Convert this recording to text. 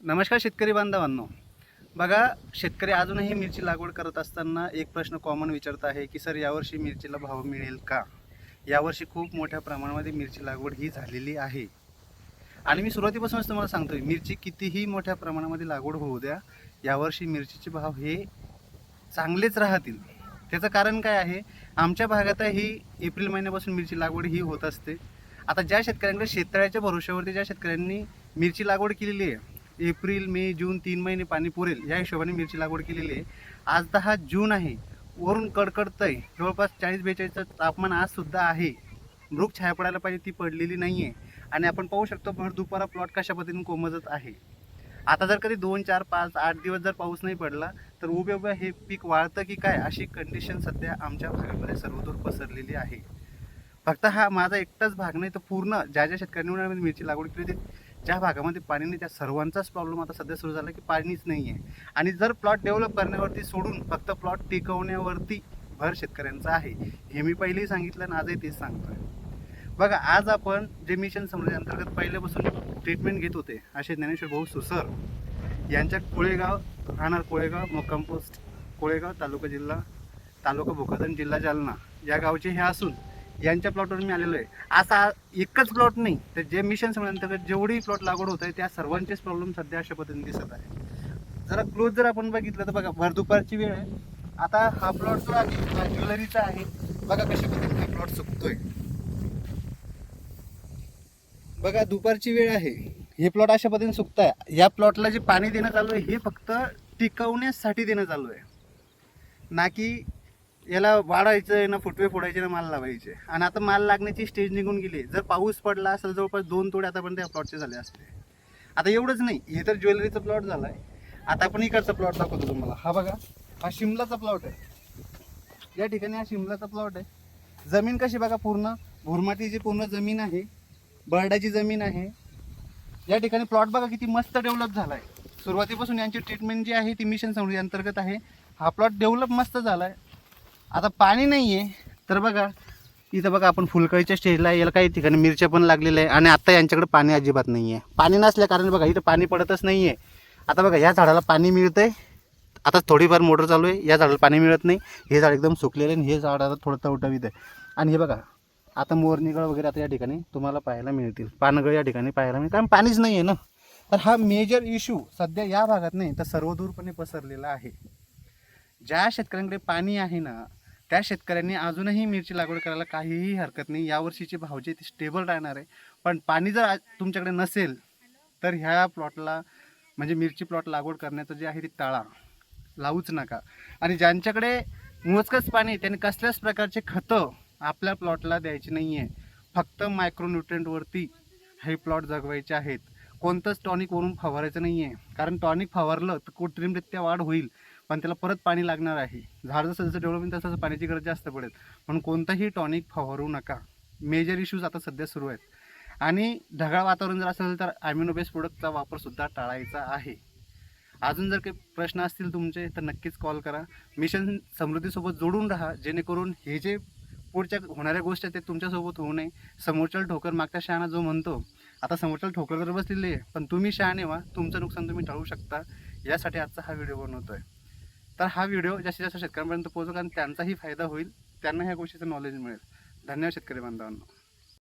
नमस्कार शेतकरी बांधवांनो. बघा, शेतकरी अजूनही मिरची लागवड करत असताना एक प्रश्न कॉमन विचारत आहे की सर, यावर्षी मिरचीला भाव मिळेल का? यावर्षी खूप मोठ्या प्रमाणामध्ये मिरची लागवड ही झालेली आहे आणि मी सुरुवातीपासूनच तुम्हाला सांगतोय, मिरची कितीही मोठ्या प्रमाणामध्ये लागवड होऊ द्या, यावर्षी मिरचीचे भाव हे चांगलेच राहतील. त्याचं कारण काय आहे? आमच्या भागातही एप्रिल महिन्यापासून मिरची लागवड ही होत असते. आता ज्या शेतकऱ्यांकडे शेततळ्याच्या भरोश्यावरती ज्या शेतकऱ्यांनी मिरची लागवड केलेली आहे, एप्रिल मे जून 3 महिने पाणी पुरेल या हिशोबाने मिरची लागवड केलेली आहे. आज 10 जून आहे, वरून कडकडतंय, जवळपास 40-42चं तापमान आज सुद्धा आहे. मृग छाया पडायला पाहिजे ती पडलेली नाही आहे आणि आपण पाहू शकतो भर दुपारा प्लॉट कशा पद्धतीने कोमजत आहे. आता जर कधी 2, 4, 5, 8 दिवस जर पाऊस नाही पडला तर उभे उभे हे पीक वाळतं की काय, अशी कंडिशन सध्या आमच्या भागामध्ये सर्वदूर पसरलेली आहे. फक्त हा माझा एकटाच भाग नाही, तर पूर्ण ज्या ज्या शेतकऱ्यांनी उन्हाळ्यामध्ये मिरची लागवड केली होती, ज्या भागामध्ये पाणी नाही त्या सर्वांचाच प्रॉब्लेम आता सध्या सुरू झाला की पाणीच नाही आहे. आणि जर प्लॉट डेव्हलप करण्यावरती सोडून फक्त प्लॉट टिकवण्यावरती भर शेतकऱ्यांचा आहे, हे मी पहिलेही सांगितलं आणि आजही तेच सांगतोय. बघा, आज आपण जे मिशन समृद्धी अंतर्गत पहिल्यापासून ट्रीटमेंट घेत होते असे ज्ञानेश्वर भाऊ सुसर यांच्या कोळेगाव, राहणार कोळेगाव, मुक्काम पोस्ट कोळेगाव, तालुका भोकरदन, जिल्हा जालना या गावचे हे असून यांच्या प्लॉटवर मी आलेलो आहे. असा एकच प्लॉट नाही, तर जे मिशन समृद्धी अंतर्गत जेवढी प्लॉट लागवड होत आहे त्या सर्वांचेच प्रॉब्लेम सध्या अशा पद्धतीने दिसत आहे. जरा क्लोज जर आपण बघितलं तर बघा, भर दुपारची वेळ आहे. आता हा प्लॉट जो आहे हा ज्वेलरीचा आहे. बघा कशा पद्धतीने हा प्लॉट सुकतोय. बघा, दुपारची वेळ आहे, हे प्लॉट अशा पद्धतीने सुकत आहे. या प्लॉटला जे पाणी देणं चालू आहे हे फक्त टिकवण्यासाठी देणं चालू आहे, ना की याला वाढायचं आहे, ना फुटवे फोडायचे, ना माल लावायचे. आणि आता माल लागण्याची स्टेज निघून गेली. जर पाऊस पडला असेल जवळपास 2 तोडे आतापर्यंत या प्लॉटचे झाले असते. आता एवढंच नाही, हे तर ज्वेलरीचा प्लॉट झाला आहे. आता आपण इकडचा प्लॉट दाखवतो तुम्हाला. हा बघा, हा शिमलाचा प्लॉट आहे. या ठिकाणी हा शिमलाचा प्लॉट आहे. जमीन कशी बघा, पूर्ण भुरमाटीची पूर्ण जमीन आहे, बर्डाची जमीन आहे. या ठिकाणी प्लॉट बघा किती मस्त डेव्हलप झाला आहे. सुरुवातीपासून यांची ट्रीटमेंट जी आहे ती मिशन समृद्धी अंतर्गत आहे. हा प्लॉट डेव्हलप मस्त झाला आहे. आता पाणी नाही आहे तर बघा, इथं बघा आपण फुलकळीच्या स्टेजला, याला काही ठिकाणी मिरच्या पण लागलेल्या आहे. आणि आता यांच्याकडे पाणी अजिबात नाही आहे. पाणी नसल्या कारण बघा इथं पाणी पडतच नाही आहे. आता बघा, या झाडाला पाणी मिळतं आहे, आता थोडीफार मोटर चालू आहे. या झाडाला पाणी मिळत नाही, हे झाड एकदम सुकलेलं आहे आणि हे झाड आता थोडं टवटवीत आहे. आणि हे बघा, आता मोरनिगळ वगैरे आता या ठिकाणी तुम्हाला पाहायला मिळतील, पानगळ या ठिकाणी पाहायला मिळतील, कारण पाणीच नाही आहे ना. तर हा मेजर इश्यू सध्या या भागात नाही तर सर्वदूरपणे पसरलेला आहे. ज्या शेतकऱ्यांकडे पाणी आहे ना, त्या शेतकऱ्यांनी अजूनही मिरची लागवड करायला काहीही हरकत नाही. यावर्षीचे भाव जे ते स्टेबल राहणार आहे. पण पाणी जर तुमच्याकडे नसेल तर ह्या प्लॉटला म्हणजे मिरची प्लॉट लागवड करण्याचं जे आहे ते टाळा, लावूच नका. आणि ज्यांच्याकडे मोजकंच पाणी त्यांनी कसल्याच प्रकारचे खतं आपल्या प्लॉटला द्यायची नाही आहे. फक्त मायक्रोन्यूट्रिएंटवरती हे प्लॉट जगवायचे आहेत. कोणतंच टॉनिक वरून फवारायचं नाही आहे, कारण टॉनिक फवारलं तर कृत्रिमरित्या वाढ होईल, पण त्याला परत पाणी लागणार आहे. झाड जसं जसं डेव्हलपमेंट तसं पाण्याची गरज जास्त पडेल. म्हणून कोणतंही टॉनिक फवारू नका. मेजर इश्यूज आता सध्या सुरू आहेत. आणि ढगाळ वातावरण जर असेल तर ॲमिनो बेस्ड प्रोडक्टचा वापरसुद्धा टाळायचा आहे. अजून जर काही प्रश्न असतील तुमचे तर नक्कीच कॉल करा. मिशन समृद्धीसोबत जोडून राहा, जेणेकरून हे जे पुढच्या होणाऱ्या गोष्टी आहेत ते तुमच्यासोबत होऊ नये. समोरच्याला ठोकर मागच्या शहाणा जो म्हणतो, आता समोरच्याला ठोकर तर बसलेली आहे, पण तुम्ही शहाणे व्हा, तुमचं नुकसान तुम्ही टाळू शकता. यासाठी आजचा हा व्हिडिओ बनवतो आहे. तर हा व्हिडिओ जास्तीत जास्त शेतकऱ्यांपर्यंत पोहोचू, कारण त्यांचाही फायदा होईल, त्यांना ह्या गोष्टीचं नॉलेज मिळेल. धन्यवाद शेतकरी बांधवांनो.